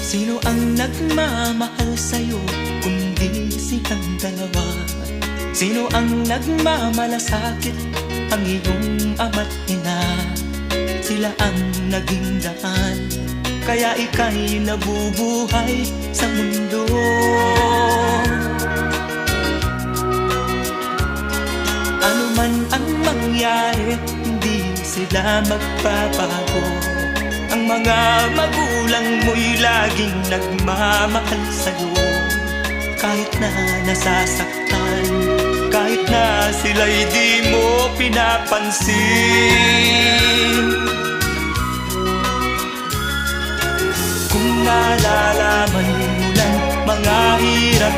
Sino ang nagmamahal sa'yo kundi silang dalawa? Sino ang nagmamalasakit? Ang iyong ama't ina. Sila ang naging daan, kaya ika'y nabubuhay sa mundo. Ano man ang mangyari, hindi sila magbabago. Ang mga magulang mo'y laging nagmamahal sa'yo. Kahit na nasasaktan, kahit na sila'y di mo pinapansin. Kung nalalaman mo lang mga hirap